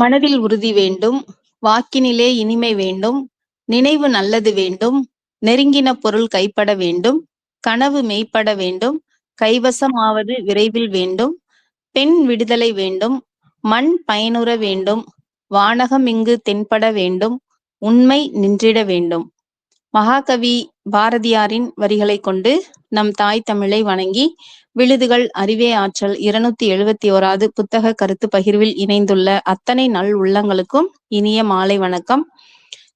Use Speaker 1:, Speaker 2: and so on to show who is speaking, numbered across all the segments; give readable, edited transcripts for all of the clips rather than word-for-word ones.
Speaker 1: மனதில் உறுதி வேண்டும், வாக்கினிலே இனிமை வேண்டும், நினைவு நல்லது வேண்டும், நெருங்கின பொருள் கைப்பட வேண்டும், கனவு மெய்ப்பட வேண்டும், கைவசமாவது விரைவில் வேண்டும், பெண் விடுதலை வேண்டும், மண் பயனுற வேண்டும், வானகம் இங்கு தென்பட வேண்டும், உண்மை நின்றிட வேண்டும். மகாகவி பாரதியாரின் வரிகளை கொண்டு நம் தாய் தமிழை வணங்கி விழுதுகள் அறிவே ஆற்றல் 271வது புத்தக கருத்து பகிர்வில் இணைந்துள்ள அத்தனை நல் உள்ளங்களுக்கும் இனிய மாலை வணக்கம்.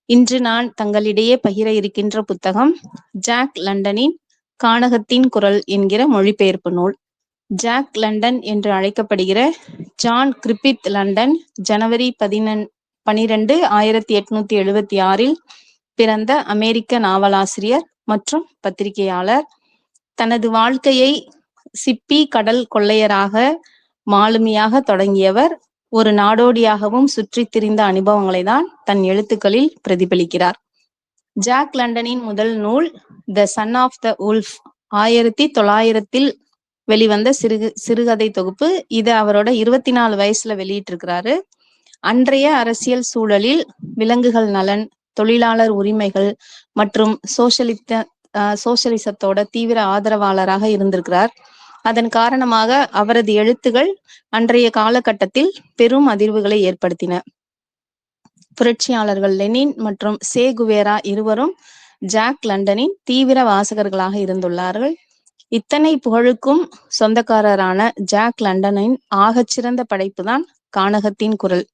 Speaker 1: இன்று நான் தங்களிடையே பகிர இருக்கின்ற புத்தகம் ஜாக் லண்டனின் கானகத்தின் குரல் என்கிற மொழிபெயர்ப்பு நூல். ஜாக் லண்டன் என்று அழைக்கப்படுகிற ஜான் கிரிபித் லண்டன் ஜனவரி 12, 1876 பிறந்த அமெரிக்க நாவலாசிரியர் மற்றும் பத்திரிகையாளர். தனது வாழ்க்கையை சிப்பி கடல் கொள்ளையராக மாலுமியாக தொடங்கியவர் ஒரு நாடோடியாகவும் சுற்றி திரிந்த அனுபவங்களை தான் தன் எழுத்துக்களில் பிரதிபலிக்கிறார். ஜாக் லண்டனின் முதல் நூல் த சன் ஆஃப் த உல்ஃப் 1900 வெளிவந்த சிறுகதை தொகுப்பு. இது அவரோட 24 வயசுல வெளியிட்டிருக்கிறாரு. அன்றைய அரசியல் சூழலில் விலங்குகள் நலன், தொழிலாளர் உரிமைகள் மற்றும் சோசியலிசத்தோட தீவிர ஆதரவாளராக இருந்திருக்கிறார். அதன் காரணமாக அவரது எழுத்துகள் அன்றைய காலகட்டத்தில் பெரும் அதிர்வுகளை ஏற்படுத்தின. புரட்சியாளர்கள் லெனின் மற்றும் சே குவேரா இருவரும் ஜாக் லண்டனின் தீவிர வாசகர்களாக இருந்துள்ளார்கள். இத்தனை புகழுக்கும் சொந்தக்காரரான ஜாக் லண்டனின் ஆகச்சிறந்த படைப்புதான் கானகத்தின் குரல்.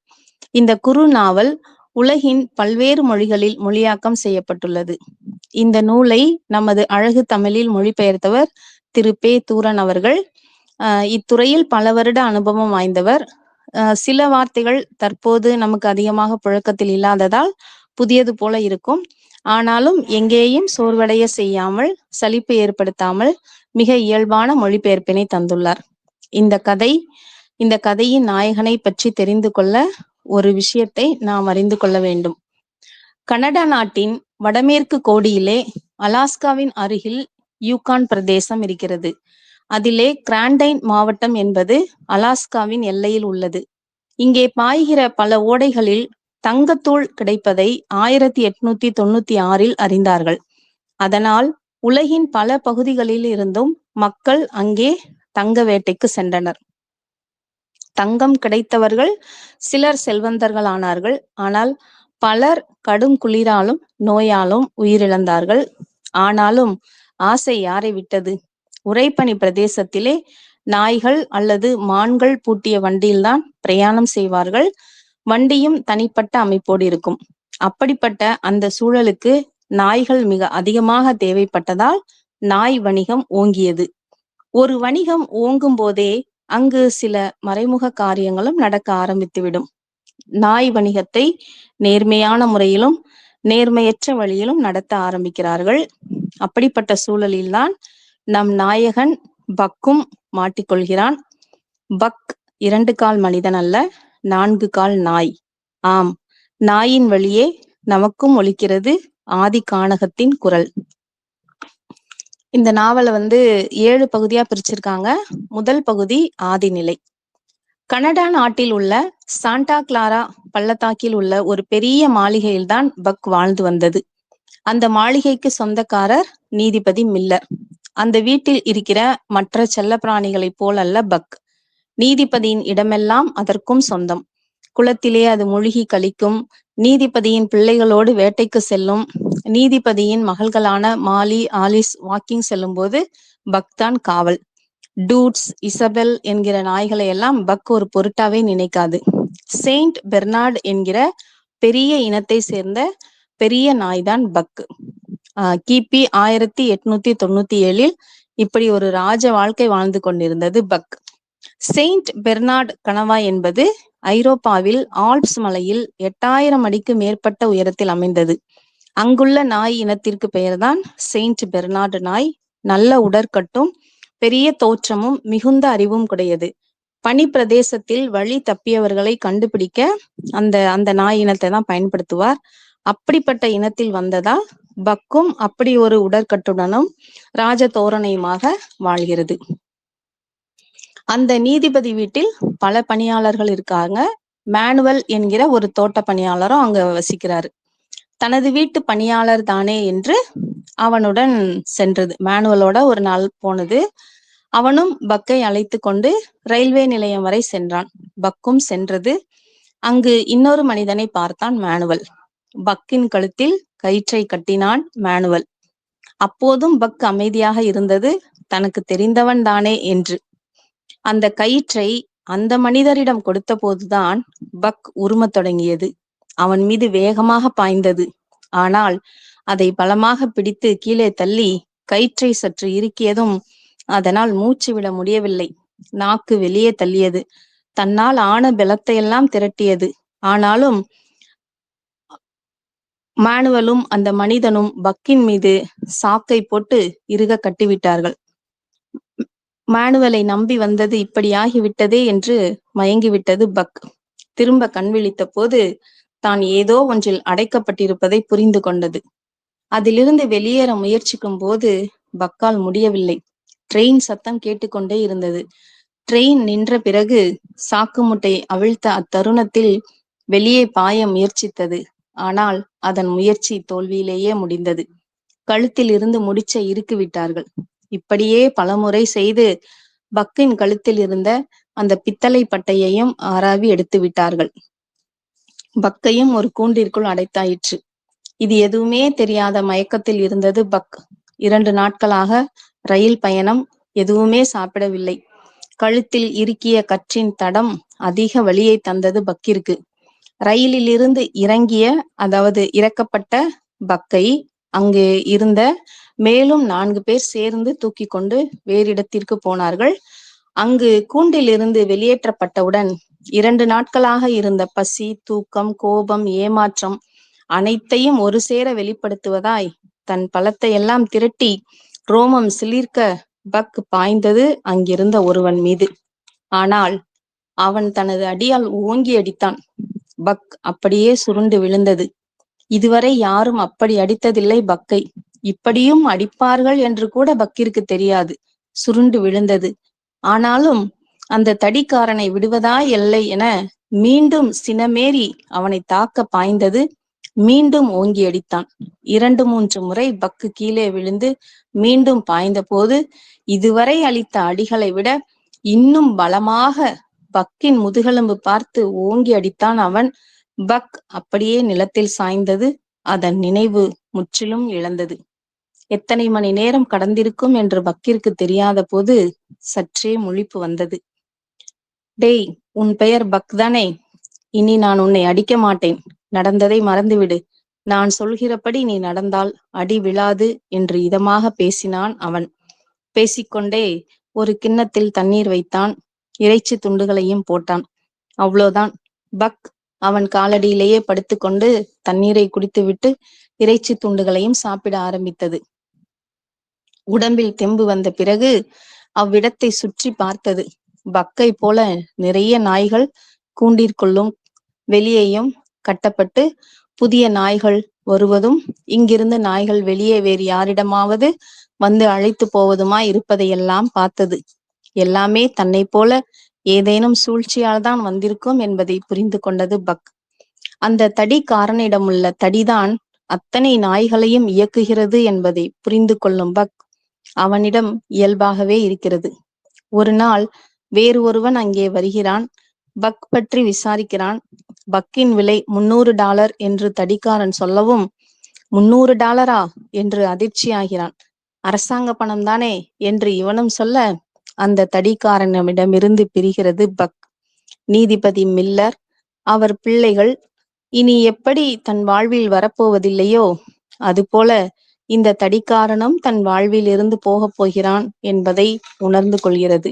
Speaker 1: இந்த குறு நாவல் உலகின் பல்வேறு மொழிகளில் மொழியாக்கம் செய்யப்பட்டுள்ளது. இந்த நூலை நமது அழகு தமிழில் மொழிபெயர்த்தவர் திரு பே. தூரன் அவர்கள். இத்துறையில் பல வருட அனுபவம் வாய்ந்தவர். சில வார்த்தைகள் தற்போது நமக்கு அதிகமாக புழக்கத்தில் இல்லாததால் புதியது போல இருக்கும். ஆனாலும் எங்கேயும் சோர்வடைய செய்யாமல், சலிப்பு ஏற்படுத்தாமல் மிக இயல்பான மொழிபெயர்ப்பினை தந்துள்ளார். இந்த கதையின் நாயகனை பற்றி தெரிந்து கொள்ள ஒரு விஷயத்தை நாம் அறிந்து கொள்ள வேண்டும். கனடா நாட்டின் வடமேற்கு கோடியிலே அலாஸ்காவின் அருகில் யூகான் பிரதேசம் இருக்கிறது. அதிலே கிராண்டைன் மாவட்டம் என்பது அலாஸ்காவின் எல்லையில் உள்ளது. இங்கே பாய்கிற பல ஓடைகளில் தங்கத்தூள் கிடைப்பதை 1896 அறிந்தார்கள். அதனால் உலகின் பல பகுதிகளில் இருந்தும் மக்கள் அங்கே தங்க வேட்டைக்கு சென்றனர். தங்கம் கிடைத்தவர்கள் சிலர் செல்வந்தர்கள் ஆனார்கள். ஆனால் பலர் கடும் குளிராலும் நோயாலும் உயிரிழந்தார்கள். ஆனாலும் ஆசை யாரை விட்டது? உறைபனி பிரதேசத்திலே நாய்கள் அல்லது மான்கள் பூட்டிய வண்டியில்தான் பிரயாணம் செய்வார்கள். வண்டியும் தனிப்பட்ட அமைப்போடு இருக்கும். அப்படிப்பட்ட அந்த சூழலுக்கு நாய்கள் மிக அதிகமாக தேவைப்பட்டதால் நாய் வணிகம் ஓங்கியது. ஒரு வணிகம் ஓங்கும் போதே அங்கு சில மறைமுக காரியங்களும் நடக்க ஆரம்பித்துவிடும். நாய் வணிகத்தை நேர்மையான முறையிலும் நேர்மையற்ற வழியிலும் நடத்த ஆரம்பிக்கிறார்கள். அப்படிப்பட்ட சூழலில்தான் நம் நாயகன் பக்கும் மாட்டிக்கொள்கிறான். பக் 2 கால் மனிதன் அல்ல, 4 கால் நாய். ஆம், நாயின் வழியே நமக்கும் ஒலிக்கிறது ஆதி கானகத்தின் குரல். இந்த நாவலை 7 பகுதியா பிரிச்சிருக்காங்க. முதல் பகுதி ஆதிநிலை. கனடா நாட்டில் உள்ள சாண்டா கிளாரா பள்ளத்தாக்கில் உள்ள ஒரு பெரிய மாளிகையில்தான் பக் வாழ்ந்து வந்தது. அந்த மாளிகைக்கு சொந்தக்காரர் நீதிபதி மில்லர். அந்த வீட்டில் இருக்கிற மற்ற செல்ல பிராணிகளைப் போலல்ல பக். நீதிபதியின் இடமெல்லாம் அதற்கும் சொந்தம். குளத்திலே அது மூழ்கி கழிக்கும். நீதிபதியின் பிள்ளைகளோடு வேட்டைக்கு செல்லும். நீதிபதியின் மகள்களான மாலி, ஆலிஸ் வாக்கிங் செல்லும் போது பக் தான் காவல். டூட்ஸ், இசபெல் என்கிற நாய்களை எல்லாம் பக் ஒரு பொருட்டாவே நினைக்காது. செயின்ட் பெர்னார்ட் என்கிற பெரிய இனத்தை சேர்ந்த பெரிய நாய்தான் பக். கிபி 1897 இப்படி ஒரு ராஜ வாழ்க்கை வாழ்ந்து கொண்டிருந்தது பக். செயின்ட் பெர்னார்ட் கணவாய் என்பது ஐரோப்பாவில் ஆல்ப்ஸ் மலையில் 8000 அடிக்கு மேற்பட்ட உயரத்தில் அமைந்தது. அங்குள்ள நாய் இனத்திற்கு பெயர்தான் செயின்ட் பெர்னார்டு நாய். நல்ல உடற்கட்டும் பெரிய தோற்றமும் மிகுந்த அறிவும் உடையது. பனி பிரதேசத்தில் வழி தப்பியவர்களை கண்டுபிடிக்க அந்த நாய் இனத்தை தான் பயன்படுத்துவார். அப்படிப்பட்ட இனத்தில் வந்ததால் பக்கும் அப்படி ஒரு உடற்கட்டுடனும் ராஜ தோரணையுமாக வாழ்கிறது. அந்த நீதிபதி வீட்டில் பல பணியாளர்கள் இருக்காங்க. மேனுவல் என்கிற ஒரு தோட்ட பணியாளரும் அங்க வசிக்கிறாரு. தனது வீட்டு பணியாளர் தானே என்று அவனுடன் சென்றது. மேனுவலோட ஒரு நாள் போனது. அவனும் பக்கை அழைத்து கொண்டு ரயில்வே நிலையம் வரை சென்றான். பக்கும் சென்றது. அங்கு இன்னொரு மனிதனை பார்த்தான் மேனுவல். பக்கின் கழுத்தில் கயிற்றை கட்டினான் மேனுவல். அப்போதும் பக் அமைதியாக இருந்தது, தனக்கு தெரிந்தவன் தானே என்று. அந்த கயிற்றை அந்த மனிதரிடம் கொடுத்த போதுதான் பக் உருமத் தொடங்கியது. அவன் மீது வேகமாக பாய்ந்தது. ஆனால் அதை பலமாக பிடித்து கீழே தள்ளி கயிற்றை சற்று இறுக்கியதும் அதனால் மூச்சு விட முடியவில்லை. நாக்கு வெளியே தள்ளியது. தன்னால் ஆன பலத்தையெல்லாம் திரட்டியது. ஆனாலும் மேனுவலும் அந்த மனிதனும் பக்கின் மீது சாக்கை போட்டு இறுக கட்டிவிட்டார்கள். மேனுவலை நம்பி வந்தது இப்படியாகிவிட்டதே என்று மயங்கிவிட்டது பக். திரும்ப கண் விழித்த போது தான் ஏதோ ஒன்றில் அடைக்கப்பட்டிருப்பதை புரிந்து கொண்டது. அதிலிருந்து வெளியேற முயற்சிக்கும் போது பக்கால் முடியவில்லை. ட்ரெயின் சத்தம் கேட்டுக்கொண்டே இருந்தது. ட்ரெயின் நின்ற பிறகு சாக்கு முட்டை அவிழ்த்த அத்தருணத்தில் வெளியே பாய முயற்சித்தது. ஆனால் அதன் முயற்சி தோல்வியிலேயே முடிந்தது. கழுத்தில் இருந்து முடிச்சை இறுக்கி விட்டார்கள். இப்படியே பலமுறை செய்து பக்கின் கழுத்தில் இருந்த அந்த பித்தளை பட்டையையும் ஆராவி எடுத்து விட்டார்கள். பக்கையும் ஒரு கூண்டிற்குள் அடைத்தாயிற்று. இது எதுவுமே தெரியாத மயக்கத்தில் இருந்தது பக். 2 நாட்களாக ரயில் பயணம். எதுவுமே சாப்பிடவில்லை. கழுத்தில் இறுக்கிய கற்றின் தடம் அதிக வலியை தந்தது பக்கிற்கு. ரயிலில் இருந்து இறக்கப்பட்ட பக்கை அங்கே இருந்த மேலும் 4 பேர் சேர்ந்து தூக்கி கொண்டு வேறு இடத்திற்கு போனார்கள். அங்கு கூண்டில் இருந்து வெளியேற்றப்பட்டவுடன் 2 நாட்களாக இருந்த பசி, தூக்கம், கோபம், ஏமாற்றம் அனைத்தையும் ஒரு சேர வெளிப்படுத்துவதாய் தன் பலத்தை எல்லாம் திரட்டி ரோமம் சிலிர்க்க பக் பாய்ந்தது அங்கிருந்த ஒருவன் மீது. ஆனால் அவன் தனது அடியால் ஓங்கி அடித்தான். பக் அப்படியே சுருண்டு விழுந்தது. இதுவரை யாரும் அப்படி அடித்ததில்லை பக்கை. இப்படியும் அடிப்பார்கள் என்று கூட பக்கிற்கு தெரியாது. சுருண்டு விழுந்தது. ஆனாலும் அந்த தடிக்காரனை விடுவதா இல்லை என மீண்டும் சினமேறி அவனை தாக்க பாய்ந்தது. மீண்டும் ஓங்கி அடித்தான். 2-3 முறை பக்கு கீழே விழுந்து மீண்டும் பாய்ந்த போது இதுவரை அளித்த அடிகளை விட இன்னும் பலமாக பக்கின் முதுகெலும்பு பார்த்து ஓங்கி அடித்தான் அவன். பக் அப்படியே நிலத்தில் சாய்ந்தது. அதன் நினைவு முற்றிலும் இழந்தது. எத்தனை மணி நேரம் கடந்திருக்கும் என்று பக்கிற்கு தெரியாத போது சற்றே முழிப்பு வந்தது. டேய், உன் பெயர் பக் தானே? இனி நான் உன்னை அடிக்க மாட்டேன். நடந்ததை மறந்துவிடு. நான் சொல்கிறபடி நீ நடந்தால் அடி விழாது என்று இதமாக பேசினான் அவன். பேசிக்கொண்டே ஒரு கிண்ணத்தில் தண்ணீர் வைத்தான். இறைச்சி துண்டுகளையும் போட்டான். அவ்வளோதான். பக் அவன் காலடியிலேயே படுத்துக்கொண்டு தண்ணீரை குடித்துவிட்டு இறைச்சி துண்டுகளையும் சாப்பிட ஆரம்பித்தது. உடம்பில் தெம்பு வந்த பிறகு அவ்விடத்தை சுற்றி பார்த்தது. பக்கை போல நிறைய நாய்கள் கூண்டிற்குள்ளும் வெளியேயும் கட்டப்பட்டு புதிய நாய்கள் வருவதும் இங்கிருந்து நாய்கள் வெளியே வேறு யாரிடமாவது வந்து அழைத்து போவதுமாய் இருப்பதையெல்லாம் பார்த்தது. எல்லாமே தன்னை போல ஏதேனும் சூழ்ச்சியால் தான் வந்திருக்கும் என்பதை புரிந்து கொண்டது பக். அந்த தடிக்காரனிடமுள்ள தடிதான் அத்தனை நாய்களையும் இயக்குகிறது என்பதை புரிந்து கொள்ளும் பக் அவனிடம் இயல்பாகவே இருக்கிறது. ஒரு நாள் வேறு ஒருவன் அங்கே வருகிறான். பக் பற்றி விசாரிக்கிறான். பக்கின் விலை $300 என்று தடிக்காரன் சொல்லவும், $300 என்று அதிர்ச்சியாகிறான். அரசாங்க பணம் தானே என்று இவனும் சொல்ல, அந்த தடிக்காரனிடமிருந்து பிரிகிறது பக். நீதிபதி மில்லர், அவர் பிள்ளைகள் இனி எப்படி தன் வாழ்வில் வரப்போவதில்லையோ அதுபோல இந்த தடிக்காரனும் தன் வாழ்வில் இருந்து போகப் போகிறான் என்பதை உணர்ந்து கொள்கிறது.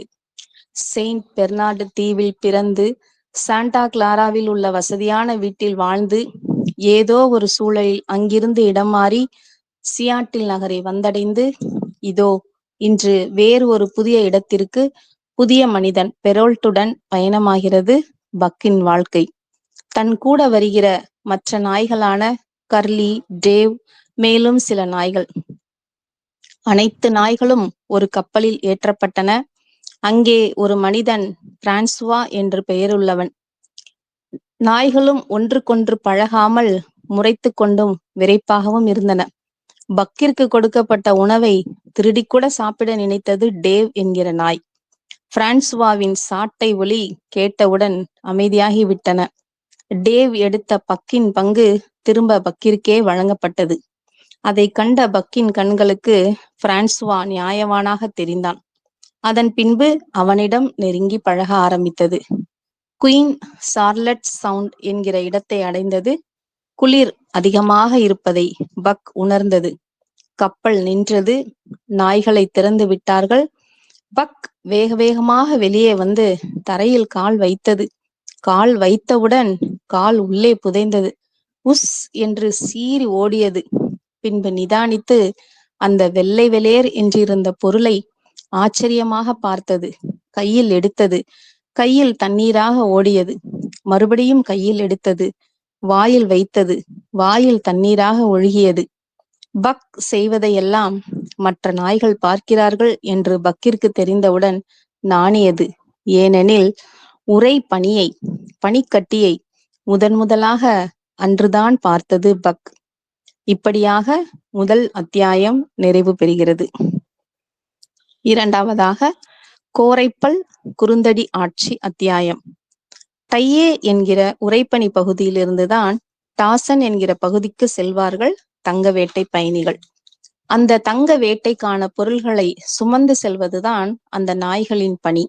Speaker 1: செயின்ட் பெர்னார்டு தீவில் பிறந்து சாண்டா கிளாராவில் உள்ள வசதியான வீட்டில் வாழ்ந்து ஏதோ ஒரு சூழலில் அங்கிருந்து இடம் மாறி சியாட்டில் நகரை வந்தடைந்து இதோ இன்று வேறு ஒரு புதிய இடத்திற்கு புதிய மனிதன் பெரோல்ட்டுடன் பயணமாகிறது பக்கின் வாழ்க்கை. தன் கூட வருகிற மற்ற நாய்களான கர்லி, டேவ், மேலும் சில நாய்கள். அனைத்து நாய்களும் ஒரு கப்பலில் ஏற்றப்பட்டன. அங்கே ஒரு மனிதன், பிரான்சுவா என்று பெயருள்ளவன், நாய்களும் ஒன்றுக்கொன்று பழகாமல் முறைத்து கொண்டும் விரைப்பாகவும் இருந்தன. பக்கிற்கு கொடுக்கப்பட்ட உணவை திருடிக்கூட சாப்பிட நினைத்தது டேவ் என்கிற நாய். பிரான்சுவாவின் சாட்டை ஒலி கேட்டவுடன் அமைதியாகிவிட்டன. டேவ் எடுத்த பக்கின் பங்கு திரும்ப பக்கிற்கே வழங்கப்பட்டது. அதை கண்ட பக்கின் கண்களுக்கு பிரான்சுவா நியாயவானாக தெரிந்தான். அதன் பின்பு அவனிடம் நெருங்கி பழக ஆரம்பித்தது. குயின் சார்லட் சவுண்ட் என்கிற இடத்தை அடைந்தது. குளிர் அதிகமாக இருப்பதை பக் உணர்ந்தது. கப்பல் நின்றது. நாய்களை திறந்து விட்டார்கள். பக் வேக வேகமாக வெளியே வந்து தரையில் கால் வைத்தது. கால் வைத்தவுடன் கால் உள்ளே புதைந்தது. உஸ் என்று சீறி ஓடியது. பின்பு நிதானித்து அந்த வெள்ளை வெளேர் என்றிருந்த பொருளை ஆச்சரியமாக பார்த்தது. கையில் எடுத்தது. கையில் தண்ணீராக ஓடியது. மறுபடியும் கையில் எடுத்தது. வாயில் வைத்தது. வாயில் தண்ணீராக ஒழுகியது. பக் செய்வதையெல்லாம் மற்ற நாய்கள் பார்க்கிறார்கள் என்று பக்கிற்கு தெரிந்தவுடன் நாணியது. ஏனெனில் உறை பனிக்கட்டியை முதலாக அன்றுதான் பார்த்தது பக். இப்படியாக முதல் அத்தியாயம் நிறைவு பெறுகிறது. இரண்டாவதாக கோரைப்பல் குறுந்தடி ஆட்சி அத்தியாயம். தையே என்கிற உறைபனி பகுதியிலிருந்துதான் டாசன் என்கிற பகுதிக்கு செல்வார்கள் தங்க வேட்டை பயணிகள். அந்த தங்க வேட்டைக்கான பொருள்களை சுமந்து செல்வதுதான் அந்த நாய்களின் பணி.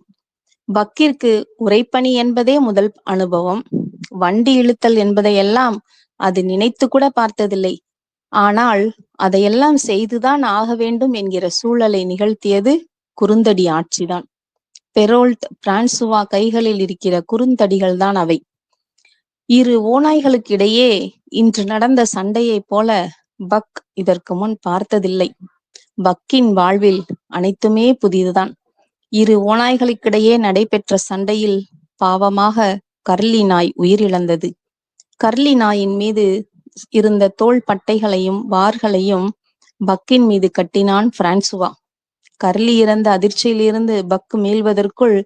Speaker 1: பக்கிற்கு உறைபனி என்பதே முதல் அனுபவம். வண்டி இழுத்தல் என்பதையெல்லாம் அது நினைத்து கூட பார்த்ததில்லை. ஆனால் அதையெல்லாம் செய்துதான் ஆக வேண்டும் என்கிற சூழலை நிகழ்த்தியது குறுந்தடி ஆட்சிதான். பெரோல்ட், பிரான்சுவா கைகளில் இருக்கிற குறுந்தடிகள் தான் அவை. இரு ஓநாய்களுக்கிடையே இன்று நடந்த சண்டையைப் போல பக் இதற்கு முன் பார்த்ததில்லை. பக்கின் வாழ்வில் அனைத்துமே புதிதுதான். இரு ஓநாய்களுக்கிடையே நடைபெற்ற சண்டையில் பாவமாக கர்லி நாய் உயிரிழந்தது. கர்லி நாயின் மீது இருந்த தோள் பட்டைகளையும் வார்களையும் பக்கின் மீது கட்டினான் பிரான்சுவா. கர்லி இறந்த அதிர்ச்சியிலிருந்து பக் மீள்வதற்குள்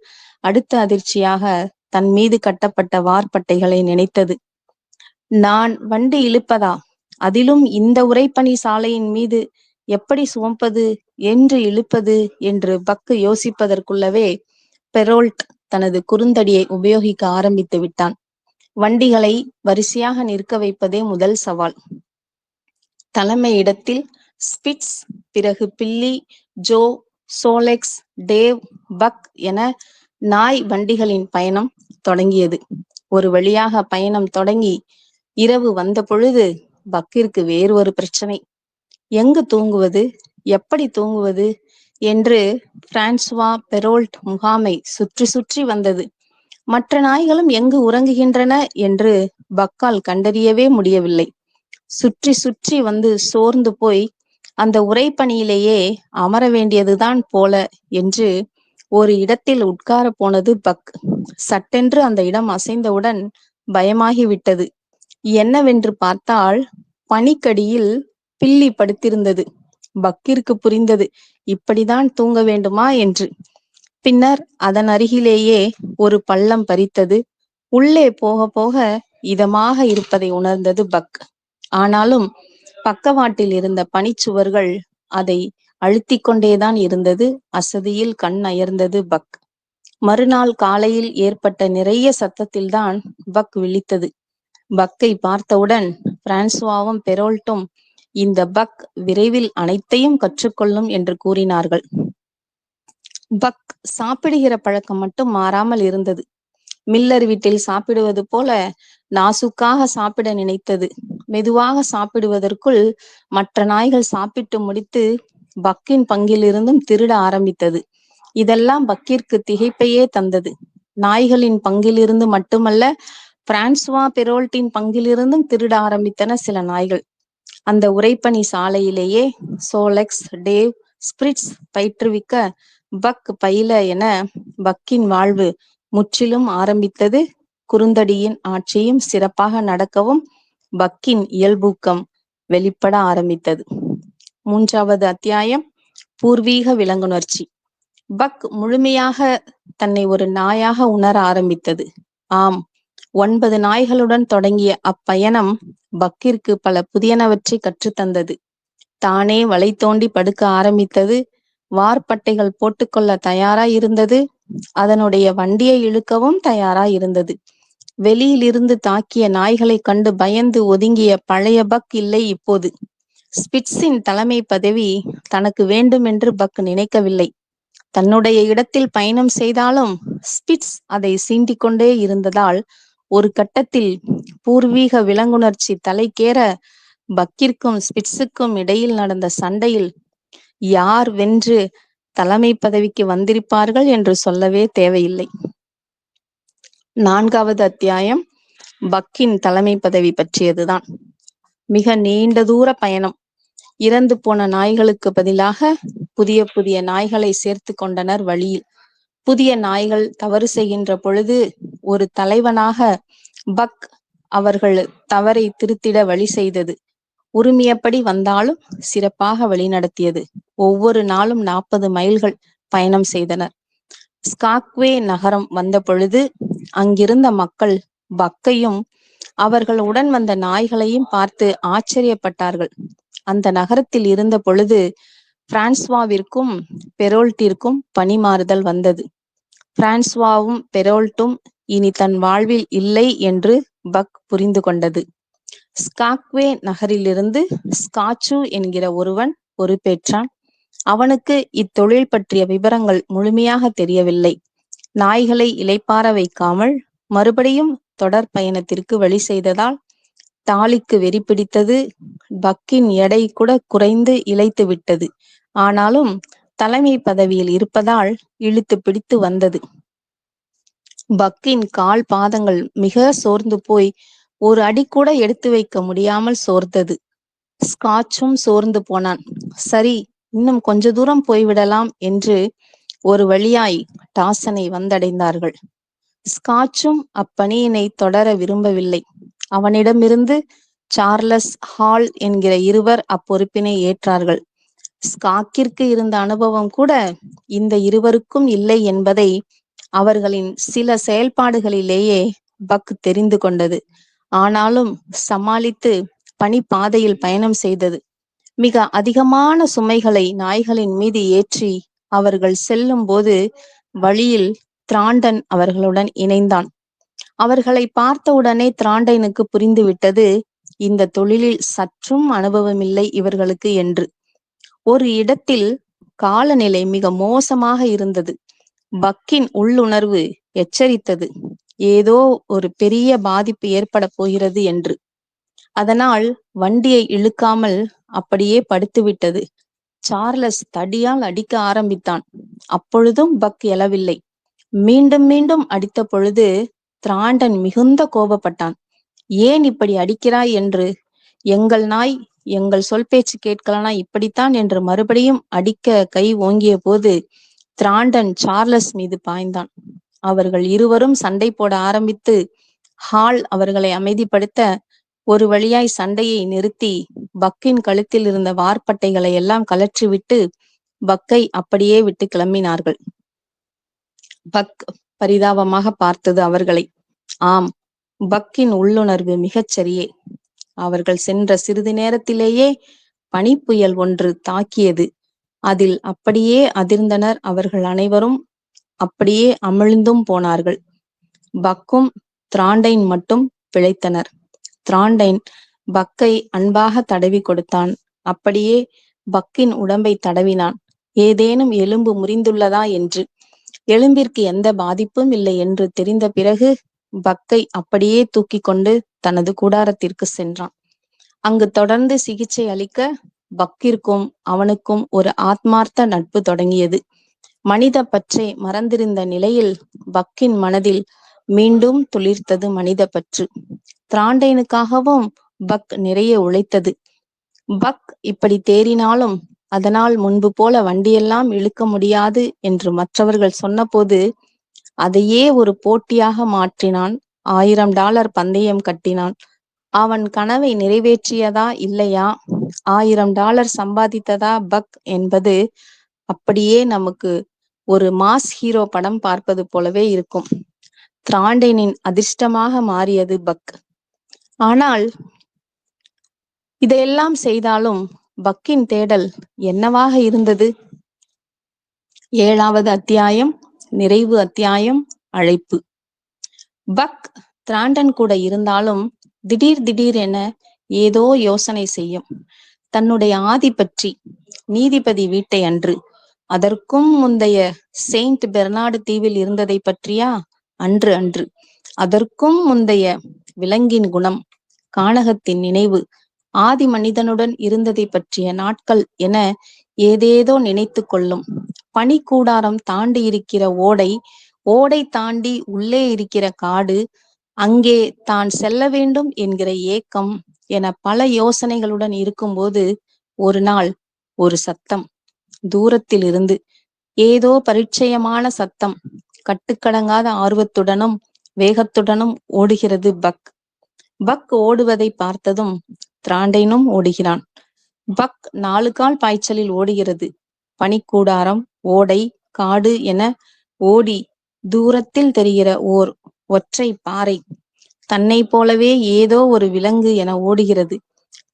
Speaker 1: அடுத்த அதிர்ச்சியாக தன் மீது கட்டப்பட்ட வார்பட்டைகளை நினைத்தது. நான் வண்டி இழுப்பதா, அதிலும் இந்த உறைபனி சாலையின் மீது எப்படி சுமப்பது என்று இழுப்பது என்று பக்கு யோசிப்பதற்குள்ளவே பெரோல்ட் தனது குறுந்தடியை உபயோகிக்க ஆரம்பித்து விட்டான். வண்டிகளை வரிசையாக நிற்க வைப்பதே முதல் சவால். தலைமை இடத்தில் ஸ்பிட்ஸ், பிறகு பில்லி, ஜோ, சோலெக்ஸ், டேவ், பக் என நாய் வண்டிகளின் பயணம் தொடங்கியது. ஒரு வழியாக பயணம் தொடங்கி இரவு வந்த பொழுது பக்கிற்கு வேறு ஒரு பிரச்சனை. எங்கு தூங்குவது, எப்படி தூங்குவது என்று பிரான்சுவா பெரோல்ட் முகாமை சுற்றி சுற்றி வந்தது. மற்ற நாய்களும் எங்கு உறங்குகின்றன என்று பக்கால் கண்டறியவே முடியவில்லை. சுற்றி சுற்றி வந்து சோர்ந்து போய் அந்த உறைபனியிலேயே அமர வேண்டியதுதான் போல என்று ஒரு இடத்தில் உட்கார போனது பக். சட்டென்று அந்த இடம் அசைந்தவுடன் பயமாகிவிட்டது. என்னவென்று பார்த்தால் பனிக்கடியில் பில்லி படுத்திருந்தது. பக்கிற்கு புரிந்தது, இப்படிதான் தூங்க வேண்டுமா என்று. பின்னர் அதன் அருகிலேயே ஒரு பள்ளம் பறித்தது. உள்ளே போக போக இதமாக இருப்பதை உணர்ந்தது பக். ஆனாலும் பக்கவாட்டில் இருந்த பனிச்சுவர்கள் அதை அழுத்திக் கொண்டேதான் இருந்தது. அசதியில் கண் அயர்ந்தது பக். மறுநாள் காலையில் ஏற்பட்ட நிறைய சத்தத்தில்தான் பக் விழித்தது. பக்கை பார்த்தவுடன் பிரான்சுவாவும் பெரோல்ட்டும் இந்த பக் விரைவில் அனைத்தையும் கற்றுக்கொள்ளும் என்று கூறினார்கள். பக் சாப்பிடுகிற பழக்கம் மட்டும் மாறாமல் இருந்தது. மில்லர் வீட்டில் சாப்பிடுவது போல நாசுக்காக சாப்பிட நினைத்தது. மெதுவாக சாப்பிடுவதற்குள் மற்ற நாய்கள் சாப்பிட்டு முடித்து பக்கின் பங்கிலிருந்தும் திருட ஆரம்பித்தது. இதெல்லாம் பக்கிற்கு திகைப்பையே தந்தது. நாய்களின் பங்கிலிருந்து மட்டுமல்ல, பிரான்சுவா பெரோல்ட்டின் பங்கிலிருந்தும் திருட ஆரம்பித்தன சில நாய்கள். அந்த உறைபனி சாலையிலேயே சோலெக்ஸ், டேவ், ஸ்பிரிட்ஸ் பயிற்றுவிக்க பக் பயில என பக்கின் வாழ்வு முற்றிலும் ஆரம்பித்தது. குறுந்தடியின் ஆட்சியும் சிறப்பாக நடக்கவும் பக்கின் இயல்பூக்கம் வெளிப்பட ஆரம்பித்தது. மூன்றாவது அத்தியாயம், பூர்வீக விலங்குணர்ச்சி. பக் முழுமையாக தன்னை ஒரு நாயாக உணர ஆரம்பித்தது. ஆம், 9 நாய்களுடன் தொடங்கிய அப்பயணம் பக்கிற்கு பல புதியனவற்றை கற்றுத்தந்தது. தானே வலை தோண்டி படுக்க ஆரம்பித்தது. வார்பட்டைகள் போட்டுக்கொள்ள தயாராய் இருந்தது. அதனுடைய வண்டியை இழுக்கவும் தயாராய் இருந்தது. வெளியிலிருந்து தாக்கிய நாய்களைக் கண்டு பயந்து ஒதுங்கிய பழைய பக் இல்லை இப்போது. ஸ்பிட்ஸின் தலைமை பதவி தனக்கு வேண்டுமென்று பக் நினைக்கவில்லை. தன்னுடைய இடத்தில் பயணம் செய்தாலும் ஸ்பிட்ஸ் அதை சீண்டிக்கொண்டே இருந்ததால் ஒரு கட்டத்தில் பூர்வீக விலங்குணர்ச்சி தலைக்கேற பக்கிற்கும் ஸ்பிட்ஸுக்கும் இடையில் நடந்த சண்டையில் யார் வென்று தலைமை பதவிக்கு வந்திருப்பார்கள் என்று சொல்லவே தேவையில்லை. 4வது அத்தியாயம் பக்கின் தலைமை பதவி பற்றியதுதான். மிக நீண்ட தூர பயணம். இறந்து போன நாய்களுக்கு பதிலாக புதிய புதிய நாய்களை சேர்த்து கொண்டனர் வழியில். புதிய நாய்கள் தவறு செய்கின்ற பொழுது ஒரு தலைவனாக பக் அவர்கள் தவறை திருத்திட வழி செய்தது. உரிமையப்படி வந்தாலும் சிறப்பாக வழிநடத்தியது. ஒவ்வொரு நாளும் 40 மைல்கள் பயணம் செய்தனர். ஸ்காக்வே நகரம் வந்த பொழுது அங்கிருந்த மக்கள் பக்கையும் அவர்கள் உடன் வந்த நாய்களையும் பார்த்து ஆச்சரியப்பட்டார்கள். அந்த நகரத்தில் இருந்த பொழுது பிரான்சுவாவிற்கும் பெரோல்ட்டிற்கும் பணிமாறுதல் வந்தது. பிரான்சுவாவும் பெரோல்ட்டும் இனி தன் வாழ்வில் இல்லை என்று பக் புரிந்து கொண்டது. ஸ்காக்வே நகரிலிருந்து ஸ்காச்சு என்கிற ஒருவன் பொறுப்பேற்றான். அவனுக்கு இத்தொழில் பற்றிய விவரங்கள் முழுமையாக தெரியவில்லை. நாய்களை இளைப்பாற வைக்காமல் மறுபடியும் தொடர் பயணத்திற்கு வழி செய்ததால் தாலிக்கு வெறி பிடித்தது. பக்கின் எடை கூட குறைந்து இளைத்து விட்டது. ஆனாலும் தலைமை பதவியில் இருப்பதால் இழுத்து பிடித்து வந்தது. பக்கின் கால் பாதங்கள் மிக சோர்ந்து போய் ஒரு அடி கூட எடுத்து வைக்க முடியாமல் சோர்ந்தது. ஸ்காச்சும் சோர்ந்து போனான். சரி, இன்னும் கொஞ்ச தூரம் போய்விடலாம் என்று ஒரு வழியாய் டாசனை வந்தடைந்தார்கள். ஸ்காச்சும் அப்பணியினை தொடர விரும்பவில்லை. அவனிடமிருந்து சார்லஸ் ஹால் என்கிற இருவர் அப்பொறுப்பினை ஏற்றார்கள். ஸ்காக்கிற்கு இருந்த அனுபவம் கூட இந்த இருவருக்கும் இல்லை என்பதை அவர்களின் சில செயல்பாடுகளிலேயே பக் தெரிந்து கொண்டது. ஆனாலும் சமாளித்து பனிப்பாதையில் பயணம் செய்தது. மிக அதிகமான சுமைகளை நாய்களின் மீது ஏற்றி அவர்கள் செல்லும் போது வழியில் திராண்டன் அவர்களுடன் இணைந்தான். அவர்களை பார்த்தவுடனே திராண்டனுக்கு புரிந்துவிட்டது, இந்த தொழிலில் சற்றும் அனுபவமில்லை இவர்களுக்கு என்று. ஒரு இடத்தில் காலநிலை மிக மோசமாக இருந்தது. பக்கின் உள்ளுணர்வு எச்சரித்தது, ஏதோ ஒரு பெரிய பாதிப்பு ஏற்பட போகிறது என்று. அதனால் வண்டியை இழுக்காமல் அப்படியே படுத்துவிட்டது. சார்லஸ் தடியால் அடிக்க ஆரம்பித்தான். அப்பொழுதும் பக் எழவில்லை. மீண்டும் மீண்டும் அடித்த பொழுது திராண்டன் மிகுந்த கோபப்பட்டான். ஏன் இப்படி அடிக்கிறாய் என்று. எங்கள் நாய் எங்கள் சொல் பேச்சு கேட்கலனா இப்படித்தான் என்று மறுபடியும் அடிக்க கை ஓங்கிய போது திராண்டன் சார்லஸ் மீது பாய்ந்தான். அவர்கள் இருவரும் சண்டை போட ஆரம்பித்து ஹால் அவர்களை அமைதிப்படுத்த ஒரு வழியாய் சண்டையை நிறுத்தி பக்கின் கழுத்தில் இருந்த வார்பட்டைகளை எல்லாம் கலற்றிவிட்டு பக்கை அப்படியே விட்டு கிளம்பினார்கள். பக் பரிதாபமாக பார்த்தது அவர்களை. ஆம், பக்கின் உள்ளுணர்வு மிகச் சரியே. அவர்கள் சென்ற சிறிது நேரத்திலேயே பனிப்புயல் ஒன்று தாக்கியது. அதில் அப்படியே அதிர்ந்தனர் அவர்கள் அனைவரும். அப்படியே அமிழ்ந்தும் போனார்கள். பக்கும் திராண்டைன் மட்டும் பிழைத்தனர். திராண்டைன் பக்கை அன்பாக தடவி கொடுத்தான். அப்படியே பக்கின் உடம்பை தடவினான், ஏதேனும் எலும்பு முறிந்துள்ளதா என்று. எலும்பிற்கு எந்த பாதிப்பும் இல்லை என்று தெரிந்த பிறகு பக்கை அப்படியே தூக்கி கொண்டு தனது கூடாரத்திற்கு சென்றான். அங்கு தொடர்ந்து சிகிச்சை அளிக்க பக்கிற்கும் அவனுக்கும் ஒரு ஆத்மார்த்த நட்பு தொடங்கியது. மனித பற்றை மறந்திருந்த நிலையில் பக்கின் மனதில் மீண்டும் துளிர்த்தது மனித பற்று. திராண்டைனுக்காகவும் பக் நிறைய உழைத்தது. பக் இப்படி தேறினாலும் அதனால் முன்பு போல வண்டியெல்லாம் இழுக்க முடியாது என்று மற்றவர்கள் சொன்னபோது அதையே ஒரு போட்டியாக மாற்றினான். $1000 பந்தயம் கட்டினான். அவன் கனவை நிறைவேற்றியதா இல்லையா, $1000 சம்பாதித்ததா பக் என்பது அப்படியே நமக்கு ஒரு மாஸ் ஹீரோ படம் பார்ப்பது போலவே இருக்கும். திராண்டனின் அதிர்ஷ்டமாக மாறியது பக். ஆனால் இதையெல்லாம் செய்தாலும் பக்கின் தேடல் என்னவாக இருந்தது? 7வது அத்தியாயம், நிறைவு அத்தியாயம், அழைப்பு. பக் திராண்டன் கூட இருந்தாலும் திடீர் என ஏதோ யோசனை செய்யும். தன்னுடைய ஆதி பற்றி, நீதிபதி வீட்டை அன்று, அதற்கும் முந்தைய செயின்ட் பெர்னார்டு தீவில் இருந்ததை பற்றியா? அன்று அதற்கும் முந்தைய விலங்கின் குணம், கானகத்தின் நினைவு, ஆதி மனிதனுடன் இருந்ததை பற்றிய நாட்கள் என ஏதேதோ நினைத்து கொள்ளும். பனிக்கூடாரம் தாண்டி இருக்கிற ஓடை தாண்டி உள்ளே இருக்கிற காடு, அங்கே தான் செல்ல வேண்டும் என்கிற ஏக்கம் என பல யோசனைகளுடன் இருக்கும்போது ஒரு நாள் ஒரு சத்தம், தூரத்தில் இருந்து ஏதோ பரிச்சயமான சத்தம், கட்டுக்கடங்காத ஆர்வத்துடனும் வேகத்துடனும் ஓடுகிறது பக். பக் ஓடுவதை பார்த்ததும் திராண்டைனும் ஓடுகிறான். பக் 4 கால் பாய்ச்சலில் ஓடுகிறது. பனிக்கூடாரம், ஓடை, காடு என ஓடி தூரத்தில் தெரிகிற ஓர் ஒற்றை பாறை, தன்னை போலவே ஏதோ ஒரு விலங்கு என ஓடுகிறது.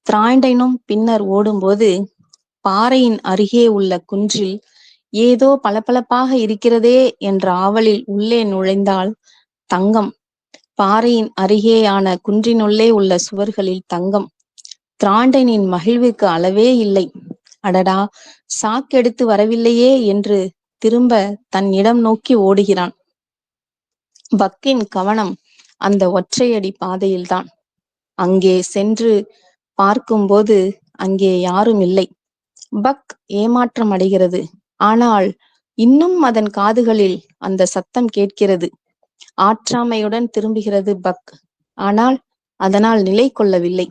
Speaker 1: திராண்டைனும் பின்னர் ஓடும்போது பாறையின் அருகே உள்ள குன்றில் ஏதோ பளபளப்பாக இருக்கிறதே என்ற ஆவலில் உள்ளே நுழைந்தால் தங்கம். பாறையின் அருகேயான குன்றினுள்ளே உள்ள சுவர்களில் தங்கம். திராண்டனின் மகிழ்வுக்கு அளவே இல்லை. அடடா, சாக்கெடுத்து வரவில்லையே என்று திரும்ப தன் இடம் நோக்கி ஓடுகிறான். பக்கின் கவனம் அந்த ஒற்றையடி பாதையில்தான். அங்கே சென்று பார்க்கும்போது அங்கே யாரும் இல்லை. பக் ஏமாற்றம் அடைகிறது. ஆனால் இன்னும் அதன் காதுகளில் அந்த சத்தம் கேட்கிறது. ஆற்றாமையுடன் திரும்புகிறது பக். ஆனால் அதனால் நிலை கொள்ளவில்லை.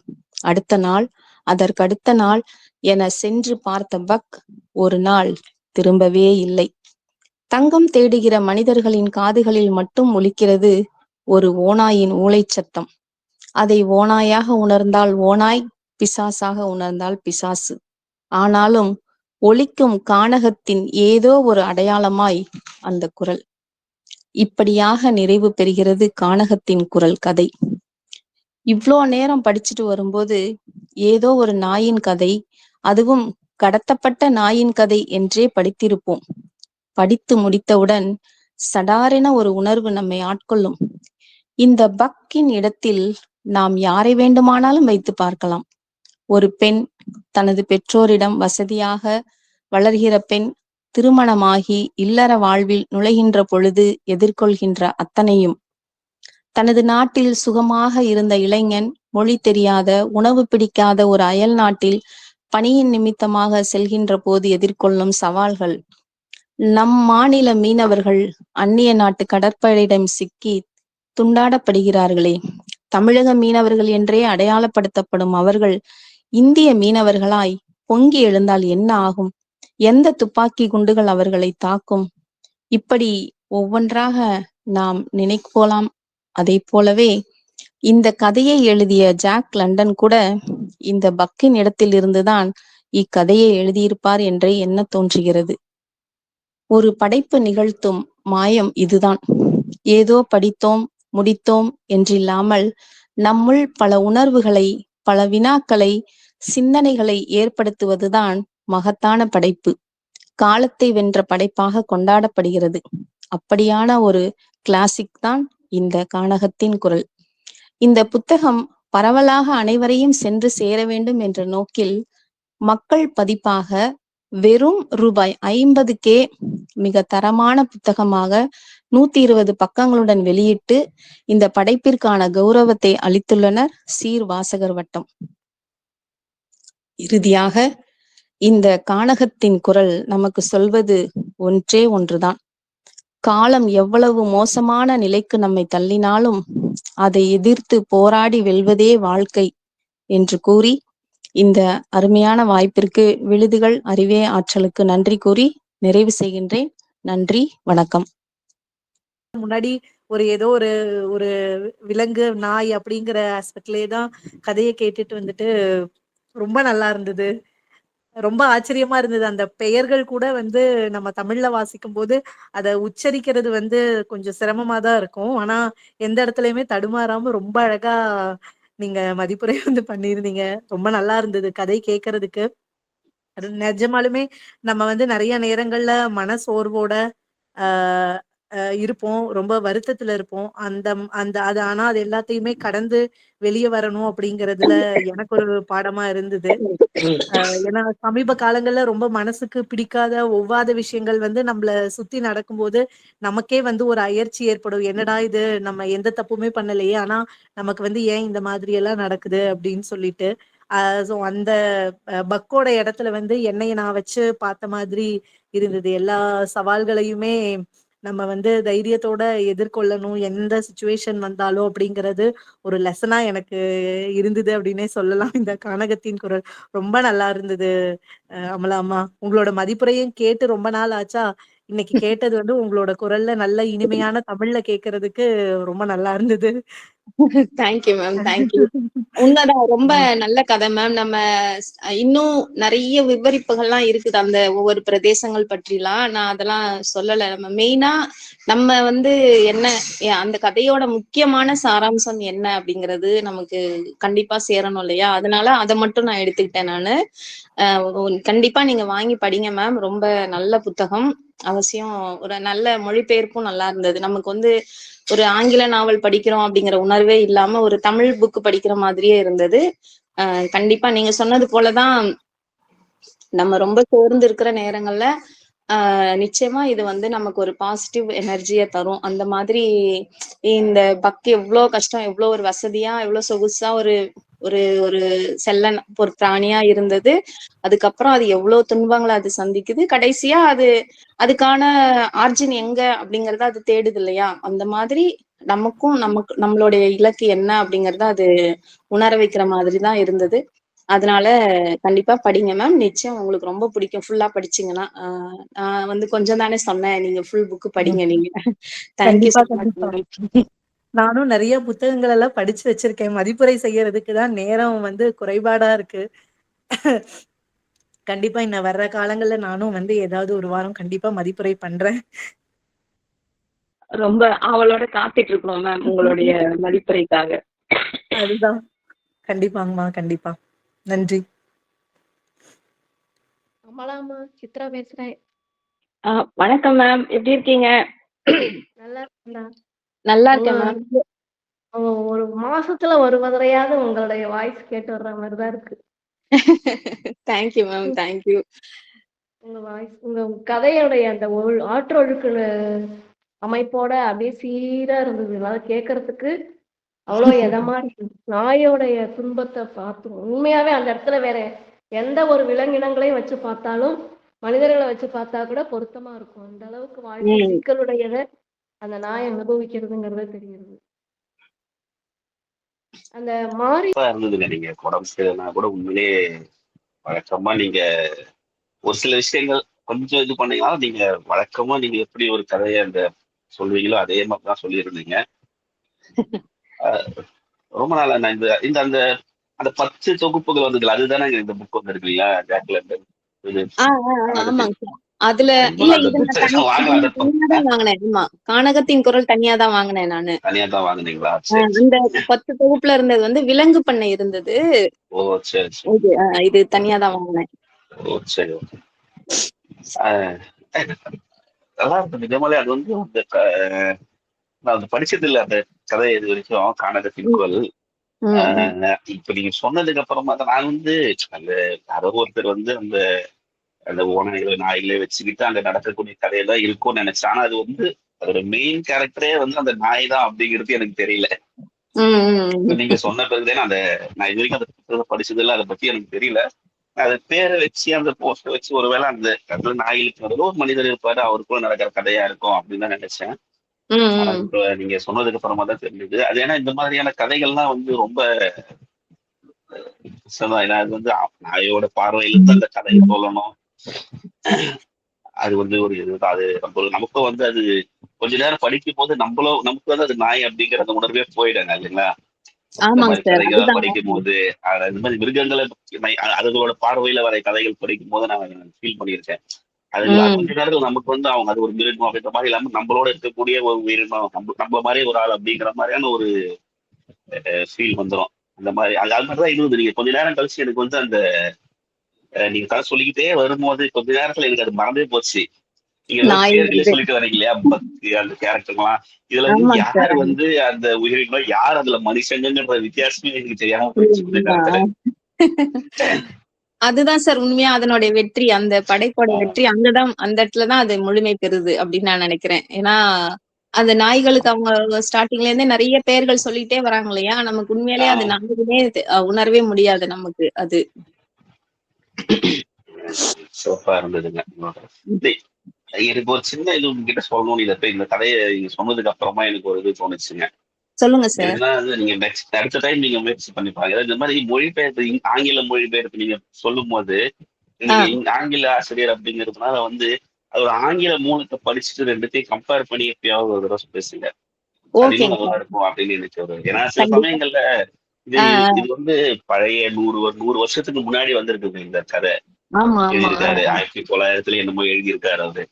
Speaker 1: அடுத்த நாள், அதற்கடுத்த நாள் என சென்று பார்த்த பக் ஒரு நாள் திரும்பவே இல்லை. தங்கம் தேடுகிற மனிதர்களின் காதுகளில் மட்டும் ஒலிக்கிறது ஒரு ஓநாயின் ஊளைச் சத்தம். அதை ஓநாயாக உணர்ந்தால் ஓநாய், பிசாசாக உணர்ந்தால் பிசாசு. ஆனாலும் ஒலிக்கும் கானகத்தின் ஏதோ ஒரு அடையாளமாய் அந்த குரல். இப்படியாக நிறைவு பெறுகிறது கானகத்தின் குரல் கதை. இவ்வளோ நேரம் படிச்சுட்டு வரும்போது ஏதோ ஒரு நாயின் கதை, அதுவும் கடத்தப்பட்ட நாயின் கதை என்றே படித்திருப்போம். படித்து முடித்தவுடன் சடாரென ஒரு உணர்வு நம்மை ஆட்கொள்ளும். இந்த பக்கின் இடத்தில் நாம் யாரை வேண்டுமானாலும் வைத்து பார்க்கலாம். ஒரு பெண், தனது பெற்றோரிடம் வசதியாக வளர்கிற பெண், திருமணமாகி இல்லற வாழ்வில் நுழைகின்ற பொழுது எதிர்கொள்கின்ற அத்தனையும். தனது நாட்டில் சுகமாக இருந்த இளைஞன், மொழி தெரியாத, உணவு பிடிக்காத ஒரு அயல் நாட்டில் பணியின் நிமித்தமாக செல்கின்ற போது எதிர்கொள்ளும் சவால்கள். நம் மாநில மீனவர்கள் அந்நிய நாட்டு கடற்படையிடம் சிக்கி துண்டாடப்படுகிறார்களே, தமிழக மீனவர்கள் என்றே அடையாளப்படுத்தப்படும் அவர்கள் இந்திய மீனவர்களாய் பொங்கி எழுந்தால் என்ன ஆகும்? எந்த துப்பாக்கி குண்டுகள் அவர்களை தாக்கும்? இப்படி ஒவ்வொன்றாக நாம் நினைக்கலாம். அதை போலவே இந்த கதையை எழுதிய ஜாக் லண்டன் கூட இந்த பக்கின் இடத்தில் இருந்துதான் இக்கதையை எழுதியிருப்பார் என்றே எண்ண தோன்றுகிறது. ஒரு படைப்பு நிகழ்த்தும் மாயம் இதுதான். ஏதோ படித்தோம், முடித்தோம் என்றில்லாமல் நம்முள் பல உணர்வுகளை, பல வினாக்களை, சிந்தனைகளை ஏற்படுத்துவதுதான் மகத்தான படைப்பு. காலத்தை வென்ற படைப்பாக கொண்டாடப்படுகிறது. அப்படியான ஒரு கிளாசிக் தான் இந்த கானகத்தின் குரல். இந்த புத்தகம் பரவலாக அனைவரையும் சென்று சேர வேண்டும் என்ற நோக்கில் மக்கள் பதிப்பாக வெறும் ரூபாய் 50க்கே மிக தரமான புத்தகமாக 120 பக்கங்களுடன் வெளியிட்டு இந்த படைப்பிற்கான கௌரவத்தை அளித்துள்ளனர் சீர் வாசகர் வட்டம். இறுதியாக இந்த கானகத்தின் குரல் நமக்கு சொல்வது ஒன்றே ஒன்றுதான். காலம் எவ்வளவு மோசமான நிலைக்கு நம்மை தள்ளினாலும் அதை எதிர்த்து போராடி வெல்வதே வாழ்க்கை என்று கூறி, இந்த அருமையான வாய்ப்பிற்கு விழுதுகள் அறிவே ஆற்றலுக்கு நன்றி கூறி நிறைவு செய்கின்றேன். நன்றி, வணக்கம்.
Speaker 2: முன்னாடி ஏதோ ஒரு விலங்கு, நாய் அப்படிங்கிற ஆஸ்பெக்ட்லயே தான் கதையை கேட்டுட்டு வந்துட்டு ரொம்ப நல்லா இருந்தது. ரொம்ப ஆச்சரியமா இருந்தது. அந்த பெயர்கள் கூட வந்து நம்ம தமிழ்ல வாசிக்கும்போது, அத உச்சரிக்கிறது வந்து கொஞ்சம் சிரமமா தான் இருக்கும். ஆனா, எந்த இடத்துலயுமே தடுமாறாம ரொம்ப அழகா நீங்க மதிப்புரை வந்து பண்ணியிருந்தீங்க. ரொம்ப நல்லா இருந்தது கதை கேட்கறதுக்கு. அது நெஜமாலுமே நம்ம வந்து நெறைய நேரங்கள்ல மனசோர்வோட ஆ இருப்போம். ரொம்ப வருத்தத்துல இருப்போம். அந்த அது ஆனா அது எல்லாத்தையுமே கடந்து வெளிய வரணும் அப்படிங்கிறதுல எனக்கு ஒரு பாடமா இருந்தது. ஏன்னா சமீப காலங்கள்ல ரொம்ப மனசுக்கு பிடிக்காத, ஒவ்வாத விஷயங்கள் வந்து நம்மள சுத்தி நடக்கும்போது, நமக்கே வந்து ஒரு அயர்ச்சி ஏற்படும். என்னடா இது நம்ம எந்த தப்புமே பண்ணலையே! ஆனா நமக்கு வந்து ஏன் இந்த மாதிரி எல்லாம் நடக்குது அப்படின்னு சொல்லிட்டு. அ ஸோ அந்த பக்கோட இடத்துல வந்து என்னைய நான் வச்சு பார்த்த மாதிரி இருந்தது. எல்லா சவால்களையுமே நம்ம வந்து தைரியத்தோட எதிர்கொள்ளணும். எந்த சிச்சுவேஷன் வந்தாலும் அப்படிங்கிறது ஒரு லெசனா எனக்கு இருந்தது அப்படின்னே சொல்லலாம். இந்த கானகத்தின் குரல். ரொம்ப நல்லா இருந்தது. அமலா அம்மா. உங்களோட மதிப்புரையும் கேட்டு ரொம்ப நாள் ஆச்சா, இன்னைக்கு கேட்டது வந்து உங்களோட குரல்ல நல்ல இனிமையான தமிழ்ல கேட்கறதுக்கு ரொம்ப நல்லா இருந்தது.
Speaker 1: Thank you ma'am. தேங்க்யூ. உண்மைதான். ரொம்ப நல்ல கதை மேம். நம்ம இன்னும் நெறைய விவரிப்புகள்லாம் இருக்குது. அந்த ஒவ்வொரு பிரதேசங்கள் பற்றிலாம். நான் அதெல்லாம் சொல்லல. நம்ம மெயினா நம்ம வந்து என்ன அந்த கதையோட முக்கியமான சாராம்சம் என்ன அப்படிங்கிறது நமக்கு கண்டிப்பா சேரணும் இல்லையா? அதனால அத மட்டும் நான் எடுத்துக்கிட்டேன் நானு. கண்டிப்பா நீங்க வாங்கி படிங்க மேம். ரொம்ப நல்ல புத்தகம். அவசியம் ஒரு நல்ல மொழிபெயர்ப்பும் நல்லா இருந்தது. நமக்கு வந்து ஒரு ஆங்கில நாவல் படிக்கிறோம் அப்படிங்கிற உணர்வே இல்லாம ஒரு தமிழ் புக் படிக்கிற மாதிரியே இருந்தது. கண்டிப்பா நீங்க சொன்னது போலதான் நம்ம ரொம்ப சோர்ந்து இருக்கிற நேரங்கள்ல நிச்சயமா இது வந்து நமக்கு ஒரு பாசிட்டிவ் எனர்ஜிய தரும். அந்த மாதிரி இந்த பக் எவ்ளோ கஷ்டம், எவ்ளோ ஒரு வசதியா, எவ்ளோ சொகுசா ஒரு ஒரு ஒரு செல்லன் ஒரு பிராணியா இருந்தது. அதுக்கப்புறம் அது எவ்ளோ துன்பங்கள அது சந்திக்குது. கடைசியா அது அதுக்கான ஆர்ஜின் எங்க அப்படிங்கிறத அது தேடுது இல்லையா? அந்த மாதிரி நமக்கும் நம்மளுடைய இலக்கு என்ன அப்படிங்கறத அது உணர வைக்கிற மாதிரி தான் இருந்தது. அதனால கண்டிப்பா படிங்க மேம். நிச்சயம் உங்களுக்கு ரொம்ப பிடிக்கும். ஃபுல்லா படிச்சீங்கன்னா. நான் வந்து கொஞ்சம் தானே சொன்னேன். நீங்க ஃபுல் புக் படிங்க நீங்க. தேங்க் யூ
Speaker 2: கண்டிப்பா,
Speaker 1: சோ மச்
Speaker 2: கண்டிப்பா.
Speaker 1: மேம்.
Speaker 2: நானும் நெறைய புத்தகங்கள் எல்லாம் படிச்சு வச்சிருக்கேன். மதிப்புரை செய்யறதுக்கு தான் நேரம் வந்து குறைபாடா இருக்கு. கண்டிப்பா இன்ன வர்ற காலங்கள்ல நானும் வந்து ஏதாவது ஒரு வாரம் கண்டிப்பா மதிப்புரை பண்றேன்.
Speaker 1: ரொம்ப ஆவலோட காத்துட்டு இருக்கிறோம் மேம் உங்களுடைய மதிப்புரைக்காக.
Speaker 2: அதுதான். கண்டிப்பாங்கம்மா, கண்டிப்பா. நன்றி.
Speaker 3: அமலாமா, சித்ரா பேசுறேன்.
Speaker 1: வணக்கம் மேம். எப்படி இருக்கீங்க?
Speaker 3: நல்லா இருக்கேன்டா.
Speaker 1: நல்லா
Speaker 3: உங்க
Speaker 1: இருக்கேன் மேம்.
Speaker 3: ஒரு மாசத்துல ஒரு தடவையாவது உங்களுடைய வாய்ஸ் கேட்டு வர்ற மாதிரி தான் இருக்கு.
Speaker 1: Thank you ma'am. Thank you.
Speaker 3: உங்க வாய்ஸ், உங்க கதையுடைய அந்த ஆற்றொழுக்கு அமைப்போட அப்படியே சீரா இருந்தது. அதை கேட்கறதுக்கு அவ்வளோ இதமா இருக்கு. நாயோடைய துன்பத்தை பார்த்து உண்மையாவே அந்த இடத்துல வேற எந்த ஒரு விலங்கினங்களையும் வச்சு பார்த்தாலும் மனிதர்களை வச்சு பார்த்தா கூட பொருத்தமா இருக்கும். அந்த அளவுக்கு வாழ்க்கை
Speaker 1: ம்.
Speaker 3: சிக்கலுடையதை அந்த நாய் அனுபவிக்கிறதுங்கிறத தெரியுது. அந்த மாறி
Speaker 4: இருந்ததுங்க. நீங்க உடம்பு சரியில்லைனா கூட உண்மையிலேயே வழக்கமா நீங்க ஒரு சில விஷயங்கள் கொஞ்சம் இது பண்ணீங்கனாலும் நீங்க வழக்கமா நீங்க எப்படி ஒரு கதையை அந்த சொல்வீங்களோ அதே மாதிரி தான் சொல்லியிருந்தீங்க. ரொம்ப நாளா நான் இந்த இந்த அந்த அந்த 10 தொகுப்புகள் வந்ததுல அதுதானே இந்த புக் வந்திருக்கு இல்லையா? ஜாக் லண்டன் இது கானகத்தின்.
Speaker 1: ஆமாங்க சார். அதுல
Speaker 4: இப்போ
Speaker 1: இல்ல
Speaker 4: நான் அந்த
Speaker 1: இது
Speaker 4: புக்
Speaker 1: நான் தனி இது
Speaker 4: வாங்கலாம்
Speaker 1: நான் தனியா தான் வாங்கினேன். ஆமா. கானகத்தின் குரல் தனியா தான் வாங்கினேன் நானு.
Speaker 4: தனியா தான் வாங்குனீங்களா? சரி
Speaker 1: அந்த
Speaker 4: சரி.
Speaker 1: 10 தொகுப்புல இருந்தது வந்து விலங்கு பண்ணை இருந்தது.
Speaker 4: ஓ சரி சரி.
Speaker 1: இது தனியா தான் வாங்கினேன்.
Speaker 4: ஓ சரி ஓகே. நல்லா இருந்தது நிஜமாலே. அது வந்து அந்த நான் அது படிச்சது இல்லை அந்த கதையை இது வரைக்கும், கானகத்தின் குரல்.
Speaker 1: ம், ம்.
Speaker 4: இப்ப நீங்க சொன்னதுக்கு அப்புறமா தான் நான் வந்து அந்த யாரோ ஒருத்தர் வந்து அந்த அந்த ஓநாய்களை நாய்களே வச்சுக்கிட்டு அங்க நடக்கக்கூடிய கதையெல்லாம் இருக்கும்னு நினைச்சேன். ஆனா அது வந்து அதோட மெயின் கேரக்டரே வந்து அந்த நாய் தான் அப்படிங்கிறது எனக்கு தெரியல.
Speaker 1: ம், ம்,
Speaker 4: இப்ப
Speaker 1: ம்.
Speaker 4: நீங்க சொன்ன பிறகுதான் அந்த நான் இது வரைக்கும் அந்த புத்தகத்தை படிச்சது இல்லை, அதை பத்தி எனக்கு தெரியல. அது பேரை வச்சு அந்த போஸ்டர் வச்சு ஒருவேளை அந்த அதுல நாய்களுக்கு நடுவுல ஒரு மனிதர் இருப்பாரு, அவருக்குள்ள நடக்கிற கதையா இருக்கும் அப்படின்னு தான் நினைச்சேன்.
Speaker 1: ம்,
Speaker 4: ஆனா
Speaker 1: ம்.
Speaker 4: இப்ப நீங்க சொன்னதுக்கு அப்புறமா தான் தெரிஞ்சது. அது ஏன்னா இந்த மாதிரியான கதைகள்லாம் வந்து ரொம்ப கஷ்டம்தான். ஏன்னா அது வந்து நாயோட பார்வையில இருந்து அந்த கதையை சொல்லணும். அது வந்து ஒரு இதுதான். அது நமக்கும் வந்து அது கொஞ்ச நேரம் படிக்கும் போது நமக்கு வந்து அது நாய் அப்படிங்கிற அந்த உணர்வே போயிடுங்க இல்லைங்களா? இந்த
Speaker 1: ஆமாங்க
Speaker 4: மாதிரி
Speaker 1: சார்.
Speaker 4: கதைகளை
Speaker 1: அதுதான்.
Speaker 4: படிக்கும் போது இந்த மாதிரி மிருகங்களை அதுகளோட பார்வையில வர கதைகள் படிக்கும் போது நான் ஃபீல் பண்ணியிருக்கேன். அது கொஞ்ச நேரத்துல நமக்கு வந்து அவங்க அது ஒரு மிருகம் அப்படின்ற மாதிரி இல்லாம நம்மளோட இருக்கக்கூடிய ஒரு உயிரினம், நம்ம மாதிரி ஒரு ஆள் அப்படிங்கிற மாதிரியான ஒரு ஃபீல் வந்துடும். அந்த மாதிரி அது மாதிரிதான் இருந்தது. நீங்க கொஞ்ச நேரம் கழிச்சு எனக்கு வந்து அந்த நீங்க கதை சொல்லிக்கிட்டே வரும்போது கொஞ்ச நேரத்துல எனக்கு அது மறந்தே போச்சு. நீங்க
Speaker 1: நாய்
Speaker 4: பேர்களே
Speaker 1: வருது.
Speaker 4: சொல்லிட்டு வரீங்க இல்லையா, பக்தி அந்த கேரக்டர்லாம், இதுல வந்து
Speaker 1: ஆமாங்க
Speaker 4: யார்
Speaker 1: சார்.
Speaker 4: வந்து அந்த உயிரினம், யார் அதுல மனுஷங்கன்ற வித்தியாசமே எனக்கு தெரியாம போயிடுச்சு கொஞ்ச நேரத்துல.
Speaker 1: அதுதான் சார் உண்மையா அதனுடைய வெற்றி. அந்த படைப்போட வெற்றி அங்கதான், அந்த இடத்துலதான் அது முழுமை பெறுது அப்படின்னு நான் நினைக்கிறேன். ஏன்னா அந்த நாய்களுக்கு அவங்க ஸ்டார்டிங்ல இருந்தே நிறைய பெயர்கள் சொல்லிட்டே வராங்க இல்லையா, நமக்கு உண்மையிலேயே அது நாய்களுமே உணரவே முடியாது நமக்கு அது.
Speaker 4: சோப்பா இருந்ததுங்க. எனக்கு ஒரு சின்ன இது உங்ககிட்ட சொல்லணும்னு இதை இந்த கதையை நீங்க சொன்னதுக்கு அப்புறமா எனக்கு ஒரு இது தோணுச்சுங்க.
Speaker 1: சொல்லுங்க சார்.
Speaker 4: என்னன்னா நீங்க நெக்ஸ்ட் அடுத்த டைம் நீங்க முயற்சி பண்ணி பாருங்க. இந்த மாதிரி மொழிபெயர்ப்பு ஆங்கில மொழிபெயர்ப்பு நீங்க சொல்லும் போது நீங்க ஆங்கில ஆசிரியர் அப்படிங்கிறதுனால வந்து அது ஒரு ஆங்கில மூலத்தை படிச்சுட்டு ரெண்டுத்தையும் கம்பேர் பண்ணி எப்பயாவது ஒரு தடவை பேசுங்க. அது இன்னும் நல்லா இருக்கும் அப்படின்னு எனக்கு ஒரு, ஏன்னா சில சமயங்கள்ல இது வந்து பழைய 100 வருஷத்துக்கு முன்னாடி வந்திருக்குது இந்த கதை. எழுதியிருக்காரு 1900 என்னமோ எழுதியிருக்காரு அவரு.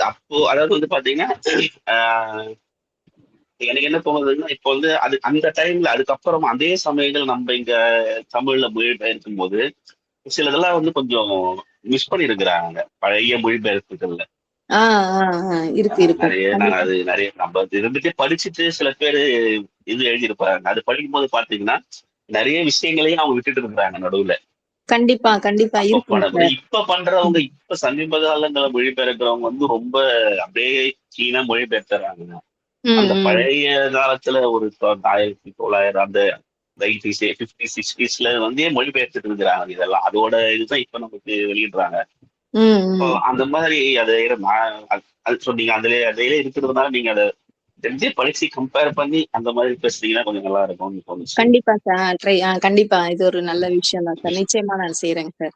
Speaker 4: அப்போ அதாவது வந்து பாத்தீங்கன்னா எனக்கு என்ன தோணுதுன்னா இப்போ வந்து அது அந்த டைம்ல அதுக்கப்புறம் அதே சமயங்கள் நம்ம இங்க தமிழ்ல மொழிபெயர்க்கும் போது சிலதெல்லாம் வந்து கொஞ்சம் மிஸ் பண்ணிருக்கிறாங்க பழைய மொழிபெயர்ப்புகள்ல. நிறைய நம்ம இருந்துட்டு படிச்சுட்டு சில பேரு இது எழுதியிருப்பாங்க. அது படிக்கும் போது பாத்தீங்கன்னா நிறைய விஷயங்களையும் அவங்க விட்டுட்டு இருக்கிறாங்க நடுவுல.
Speaker 1: கண்டிப்பா கண்டிப்பா.
Speaker 4: இப்ப பண்றவங்க, இப்ப சமீப காலங்கள மொழிபெயர்க்கிறவங்க வந்து ரொம்ப அப்படியே கிளீனா மொழிபெயர்த்துறாங்க. அந்த பழைய காலத்துல ஒரு 1900 அந்த 90s 50s 60sல வந்து மொழிபெயர்த்துட்டு இருக்கிறாங்க. இதெல்லாம் அதோட இதுதான் இப்ப நமக்கு வெளியிடுறாங்க. அந்த மாதிரி அது சொன்னீங்க, அதுல இருக்கிறதுனால நீங்க அதை தெரிஞ்சே படிச்சு கம்பேர் பண்ணி அந்த மாதிரி பேசுறீங்கன்னா கொஞ்சம் நல்லா இருக்கும்னு தோணுச்சு.
Speaker 1: கண்டிப்பா சார். கண்டிப்பா இது ஒரு நல்ல விஷயம் தான் சார். நிச்சயமா நான் செய்யறேங்க sir.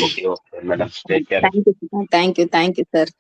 Speaker 4: Okay madam. Take care.
Speaker 1: Thank you sir.